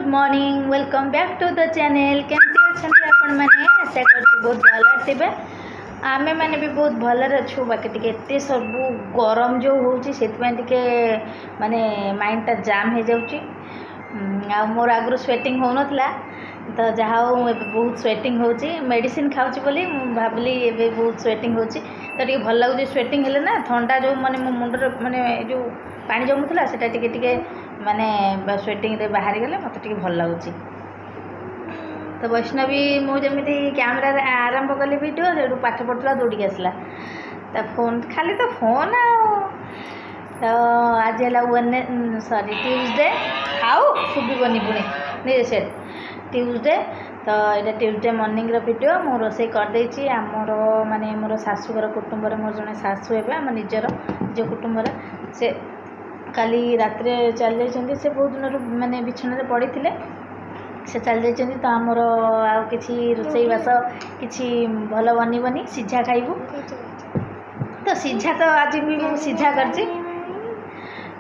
Morning welcome back to the channel केमती अच्छा आपण मैंने आशा कर बहुत भल थे आमे मैंने भी बहुत भलर अच्छु बाकी टे एत सब गरम जो होती माने माइंड टा जाम हो जाऊँगी मोर आगु स्वेटिंग हो नाला तो जहाँ बहुत स्वेटिंग हो मेडिसिन खाऊँ बोली भाविली ए बहुत स्वेटिंग हो तो ये भल लगुच स्वेटिंग है ना ठंडा जो माने मो मुंडर माने जो पानी जमुला से टे माने स्वेटिंग रे बाहरी गले मत टे भल लगुच तो वैष्णवी मुझे कैमेरा आरंभ कली वीडियो जो पाठ पढ़ुला दौड़ी आसला तो फोन खाली तो फोन तो आज है सॉरी ट्यूसडे आउ शुभनी पुणी नहीं से ट्यूसडे तो ये ट्यूसडे मॉर्निंग वीडियो मु रोसे करदे आमर माने मोर शाशुघर कुटुंब मोर जड़े शाशु हे आम निजर निज कुटुंब से काली रात चल जाइए से बहुत दिन माने बिछण पड़ी थे से चल जाइए तो आमर आउ कि रोसईवास कि भल बनबनी सीझा खाइबू तो सीझा तो आज भी मुझे सीझा कर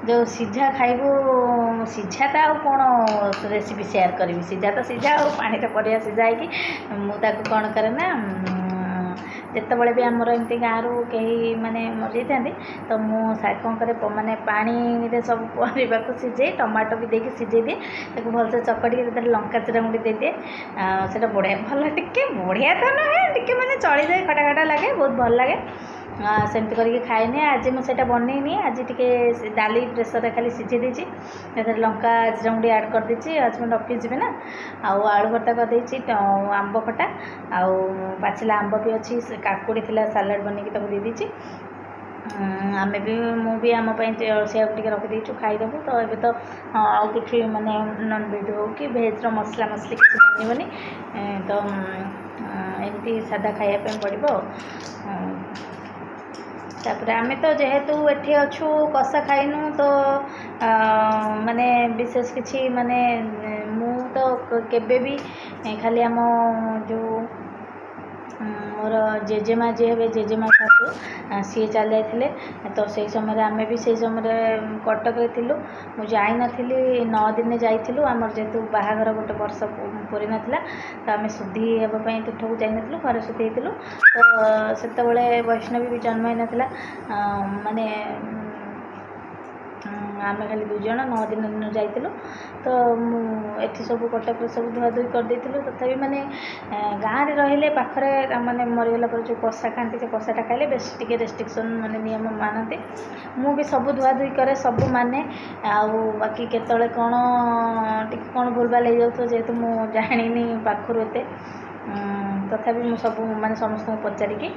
जो सीझा खाइबू सीझा तो आउ कौन रेसिपी शेयर करी सीझा तो सीझा और पानी टा परिया सीझा कि मुझे कौन करे ना जिते बड़े भी आमर एमती गाँव कहीं माने मर जाती तो मुझे कौन करे माने पानी सब परिवा को सीझे टमाटो भी देके सीझे दिए भलसे चकड़ी लंका चीरा मुड़ी दे दिए से बढ़िया भल टिके बढ़िया तो नुहे टिके माने चली जाए खटा खटा लगे बहुत भल लगे सेमती करके खाएनी आज मुझे बनईनी आज टी डाली प्रेसर खाली सीझे देती लंका जीरा मुड़ी ऐड कर देती हजबैंड ऑफिस जी ना आउ आलू भर्ता कर आंब खटा आउ पाचिला आंब भी अच्छी काकुड़ी थी सालाड बनईकी दे दीची आमे भी मु भी आम से रखीदेचु खाईदेबू तो ये तो आउ कि माने नॉन वेज हो कि भेज्र मसला मसली किसी बनबनी तो एमती सादा खायापी पड़ो तापर आम तो जेहेतु एठी अच्छु कषा खाइनु तो माने विशेष किसी माने मु तो केबे भी खाली आम जो मोर जेजेमा जी हे जेजेमा शाशु सी चल जाते तो से समय आम भी से समय कटक थिलु मु जाई नथिली 9 दिन जाइलु आमर जेहेतु बाहाघर गोटे वर्ष पूरी नाला तो आम शुद्धि हेबाई तीर्थ को जाइलु घर शुद्धि होइलु तो से वैष्णवी भी जन्म ही नाला माने आम खाली 2 जन 9 दिन जाइलु तो ये सब कटक सब धुआ धुई करदे तथापि माने गाँव में रहिले पाखरे माने मरीगला पर जो कषा खाती से कषाटा खाइले बेस टे रेस्ट्रिक्शन माने नियम मानते मु भी सब धुआ धुई करे सब माने आउ बाकी केतले कौन टी कौन भूलभाल हो जाऊँ जेहेतु मु जानी पाखर एत तथापि मु सब माने समस्त पचारिकी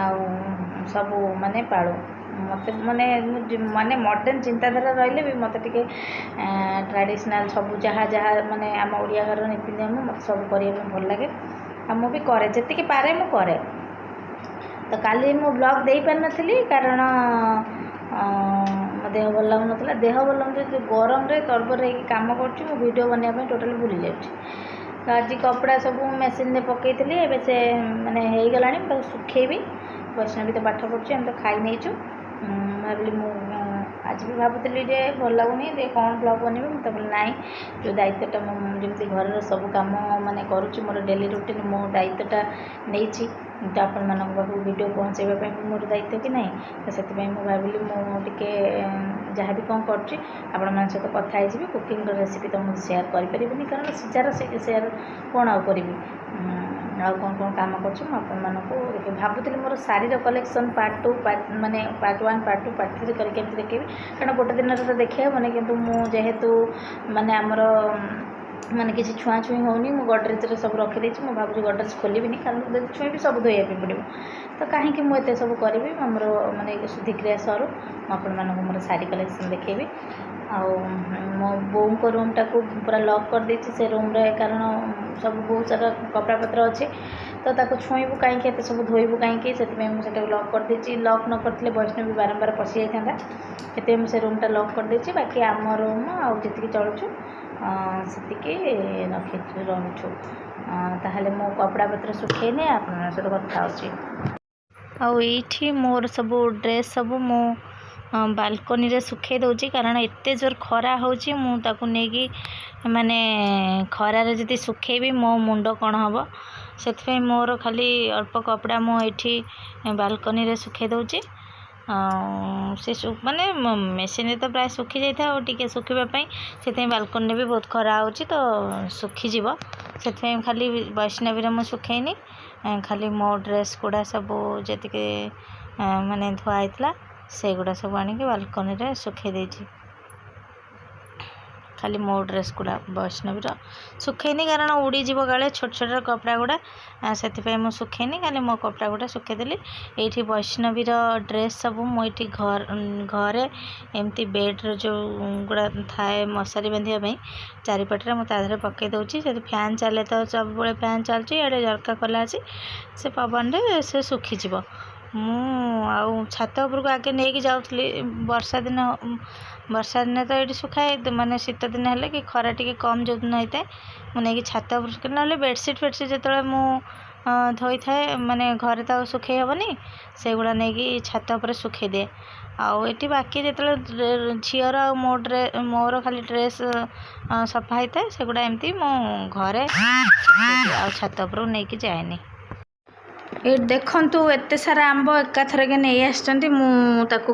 आउ सब माने पालू मत माने माने मॉडर्न चिंताधारा रही भी मत टे ट्रेडिशनल सब जहाँ जहाँ माने आम ओडिया घर नीति नियम मत सब करने भल लगे आ मु भी करे जी पारे मु करे तो काली मु ब्लॉग दे पार नी कारण मो देह भल लगुन देह भल जो गरम तरबर कम कर वीडियो बनवाई टोटाल भूली जाऊँगी तो आज कपड़ा सब मेसीन पकई एवं से माने हो गला सुखेबी वैष्णवी तो पाठ पढ़ुची आम तो खाई नहींचु भाविली मु आज भी भावुली भल लगुनि कौन ब्लॉग बनबी मुझे बोले ना जो दायित्वटा मुझे घर सब कम माने करुँच मोर डेली रुटीन मो दायित्वटा नहीं तो आपण मानक पाखु वीडियो पहुँचाइवाई मोर दायित्व कि नहीं तो से भाविली मुझे जहाँ भी कौन करुँची आपण मान सहित कथा होगी कुकिंग रेसिपी तो मुझे सेयार करें कारण सीजार सेयार कौन आउ करी आ कौन कौन कम कर भावुली मोर शाढ़ी कलेक्शन पार्ट 2 माने पार्ट 1 पार्ट 2 पार्ट 3 करके देखी कारण गोटे दिन तो देखे हेनी कि जेहेतु माने आमर माने किसी छुआ छुई होनी मु गडरेज सब रखीदे मुझे भावी गडरेज खोलि कारण छुई भी सब धोया पड़ो तो कहीं मुझे सब करी आमर माने शुद्धिक्रिया सरू मुझे मोर शाढ़ी कलेक्शन देखेबी आउ मो बो को रूम टाक पूरा लॉक कर देती से रूम रे कारण सब बहुत सारा कपड़ा पत्र अच्छे तो ताको छुईबू कहीं सब धोबू कहीं से लॉक कर देती लॉक न करते वैष्णवी बारंबार पशि जाता से रूमटा लॉक कर देती बाकी आम रूम आउ जी चलुचु से रखी रोचु ताहले मो कपड़ा पत्र सुखेने आप सहित कथा हो मोर सब ड्रेस सब मो बालकनी रे सुखे दौची कारण एते जोर खरा होची मु ताकू नेकी माने खरारे जदि सुखेबी मो मुंड कौन हम से मोर खाली अल्प कपड़ा मुझे बालकनी रे सुखे दूची से माने मेसीन तो प्राय सुखी जाता और टे सुखापी से बालकनी भी बहुत खरा हो तो सुखीज से खाली वैष्णवी मुझे सुखेनी खाली मो ड्रेस गुड़ा सब जी माने धुआई से गुड़ा सब आणिक बालकनी रे सुखे देछि खाली मो ड्रेस गुड़ा वैष्णवीर सुखेनी कारण उड़ीज काले छोट छोट कपड़ा गुड़ा से मुझे सुखेनी खाली मो कपड़ा गुड़ा सुखेदेली ये वैष्णवीर ड्रेस सब मुझे घरे एमती बेड्र जो गुड़ा थाए मशारी बांधे चारिपटे मुझे पकई दूसरी से फैन चले तो सब फैन चलती ये झरका खोला अच्छी से पवन से सुखीज मु छात उपरको आगे नहीं जाऊली वर्षा दिन तो ये सुखाए माने शीत दिन है कि खरा टी कम जो दिन होता है मुझे छात उपर ना बेडसीट फेडसीट जो मु धोई थाए माने घरे तो सुखे हेनी से गुड़ा नहीं छात उपर सुखे दिए आठी बाकी जो झीर मोर खाली ड्रेस सफा होता है से गुड़ा एमती मो घरे छात उपर नहीं जाएनी ये देखु एत सारा आंब एकाथरके नहीं आसमती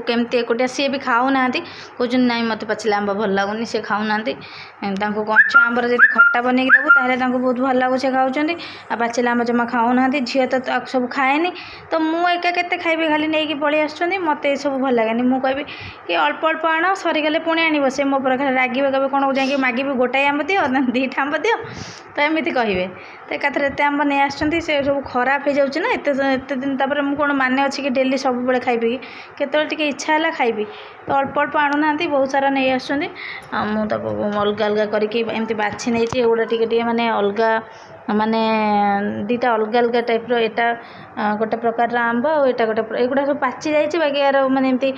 केमती एकुटिया सी भी खाऊना कहते ना मत पाचिला आंब भल लगुनि सी खाऊना कंचा आंबर जब खट्टा बनई देवु ताहले बहुत भल लगुच खाऊँ पाचिला आंब जमा खाऊना झील तो सब खाएनी तो मुझे केते खाइबी खाली नहीं पलि आस मत सब भल लगे मुझे कहबी कि अल्प अल्प आण सरीगले पुणी आण से मो पर खाली रागे कहे कौन जाकि मागिबी गोटाए आंब दियो दीटा आंब दियो तो एमती कहे तो एकाथर एत आंब नहीं आसछंती से सब खराब हो जाऊँ ना एत दिन तापर मुझे कौन माने अच्छी कि डेली सब बेले खाइबी कि केतल इच्छा है खाइबी तो अल्प अल्प आणुना बहुत सारा नहीं आसुँच मुझे अलग अलग करमती बाछि नहीं गुड़ा टे माने अलग माने दीटा अलग अलग टाइप यहाँ गोटे प्रकार आंब और यहाँ गोटे एगुड़ा सब पाचि जाइए बाकी यार माने एमती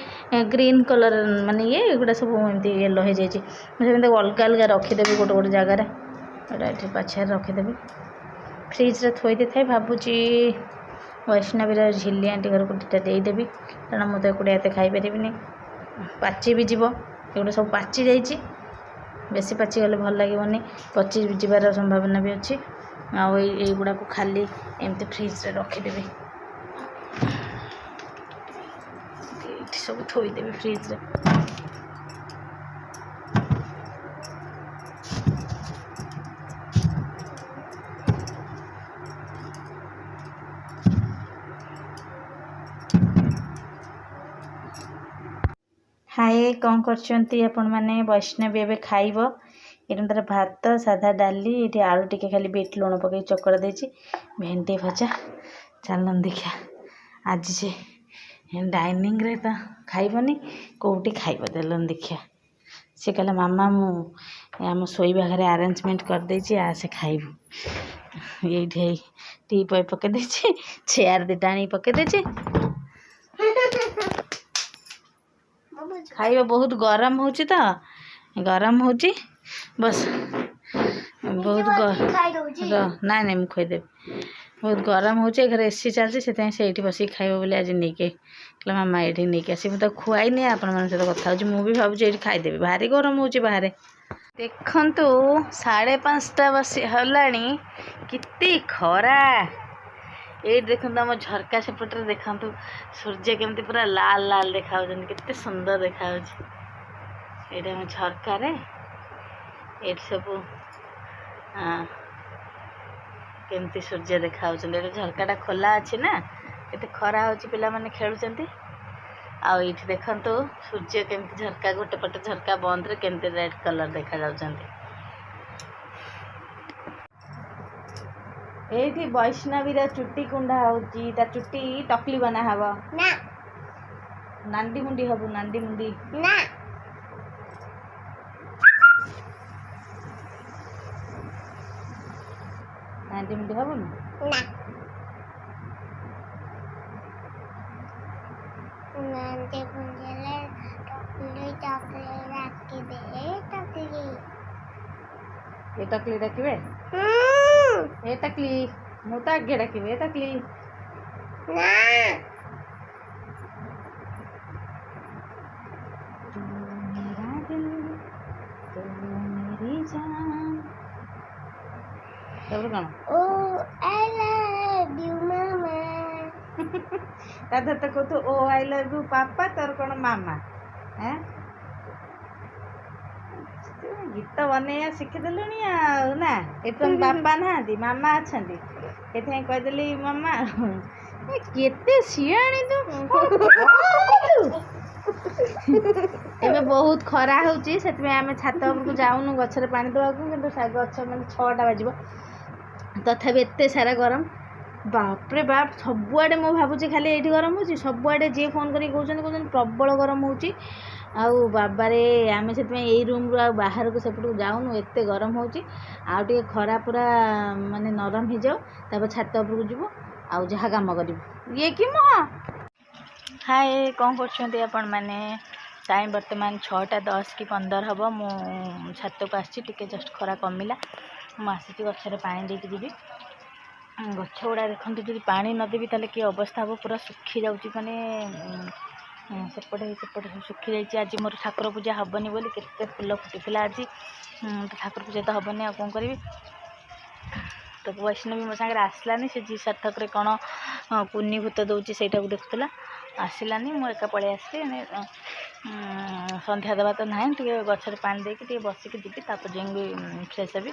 ग्रीन कलर माने ये एगुड़ा सब एमती येलो हो जाइए मुझे अलग अलग रखीदेवी गोटे गोटे जगार ये पाछे रखीदेवी फ्रिज रे थोई दे थे भावुची वैष्णवीर झिल्ली आंटी घर को दुटा देदेवी कारण मुझे एकुटिया एत खाईपारि पाचि भी जीव एगुड़ा सब पाचि जाइए बेसी पाचि गले भल लगे पचि जीवार संभावना भी अच्छी आईगुड़ा को खाली एमती फ्रिज रे रखीदेवी सब थोईदेवी फ्रिज रे हाय कौन करछंती आपण माने वैष्णवी एबे खाइबो एरम तार भात साधा डाली ये आलू टिके खाली बीट लुण पकई चकड़ा देछि भेंडी भजा चलन देखा आज से डाइनिंग रे तो खाइबनी कोउटी खाइबो देलन देखा से कहला मामा मु आम शोइबा घरे अरेंजमेंट कर देछि आ से खाइबो ये टी पय पके देछि चेयर दिटा आनी पके देछि खाइबा बहुत गरम होची तो गरम होची बस बहुत ना नहीं मुझे खुदेवी बहुत गरम हो घर एसी चलती से बस खाइब बोले आज नहीं के मामा ये नहीं आसी मुझे खुआई नहीं आपण मान सहित कथा हो मुझे भावुँ ये खाईदेवी भारी गरम हो बाहर देखंतु 5:30 बस हलानी कितनी खरा ये देखो आम झरका सेपटे देखु सूर्य केमती पूरा लाल लाल देखा केते सुंदर देखा ये झरकार ये सब केमती सूर्य देखा झरकाटा खोला अच्छी ना केते खरा हो पिला माने खेलुचंती आ ये देखंतु सूर्य केमती झरका गोटे पटे झरका बंद रे केमती रेड कलर देखा जाउचंती ये वैष्णवीर चुट्टी कुंडा होची ता चुट्टी टकली बना हवा ना नांदी मुंडी हबु नांदी मुंडी ना नांदी मुंडी हबु ना नांदी मुंडीले टकली टकली राखी दे टकली ये टकली रखिबे ए टकली मोटा आगे रखिबे ए टकली ना तू मेरा दिल तू मेरी जान तब कौन ओ आई लव यू मामा दादा तो कह तू ओ आई लव यू पापा तोर कौन मामा हैं गीत बनैया शिखिदेलुनी ना ये बापा ना मामा अच्छा ये कहीदेली मामा केते सियाणी तू ଏବେ ବହୁତ ଖରା ହେଉଛି ସେଥିପାଇଁ ଆମେ ଛାତ ଉପରକୁ ଯାଉନୁ ଗଛରେ ପାଣି ଦେବାକୁ କିନ୍ତୁ ଗଛ ମାନେ 6ଟା ବାଜିବ ତଥାପି ଏତେ ସାରା ଗରମ ବାପରେ ବାପ ସବୁଆଡ଼େ ମୁଁ ଭାବୁଛି ଖାଲି ଏଇଠି ଗରମ ହେଉଛି ସବୁଆଡ଼େ ଯିଏ ଫୋନ୍ କରିକି କହୁଛନ୍ତି ପ୍ରବଳ ଗରମ ହେଉଛି ଆଉ ବାବାରେ ଆମେ ସେଥିପାଇଁ ଏଇ ରୁମ୍ରୁ ଆଉ ବାହାରକୁ ସେପଟକୁ ଯାଉନୁ ଏତେ ଗରମ ହେଉଛି ଆଉ ଟିକେ ଖରା ପୁରା ମାନେ ନରମ ହେଇଯାଉ ତାପରେ ଛାତ ଉପରକୁ ଯିବୁ ଆଉ ଯାହା କାମ କରିବୁ ଇଏ କି ମୁହଁ ହାଏ କ'ଣ କରୁଛନ୍ତି ଆପଣମାନେ टाइम बर्तमान 6:10 कि 15 हम मु छात को आसी जस्ट खरा कमिला मुझे गचर पा देकी जी गछ गुड़ा देखते जी पा नदेवी ताले कि अवस्था हम पूरा सुखी जाऊँगी माने सेपटे सुखी जाइए आज मोर ठाकुर पूजा हेनी बोली केते फूल फुटी आज ठाकुर पूजा तो हेनी आ कौन करी तो वैष्णवी मो सागर आसलानी से जी सार्थक कौन पुन्नी भूत दौर से देखुला आसलानी मु एका पलि आसली संध्या देवा तो ना टे गचर पा देकी बसिकी जी जाइए फ्रेश हेबी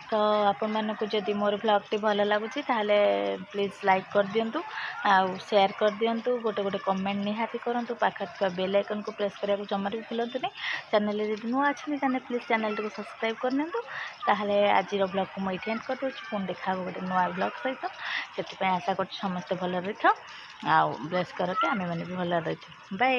तो आपण मानक जदि मोर ब्लॉग टी भल लगुच ताहले प्लीज़ लाइक कर दिंतु आउ शेयर कर दिंतु गोटे गोटे कमेंट निहाती करूँ पाखे बेल आइकन को प्रेस करने को जमार भी भूलतु नहीं चैनल जब नुआ अच्छे प्लीज़ चैनल को सब्सक्राइब कर दिंतु ताहले आज ब्लॉग को मुझे एंड कर दूँ पुणी देखा गोटे नुआ ब्लॉग सहित से आशा कर समस्ते भल रही था आउ ब्लेस करके आम मैंने भी भल रही बाय।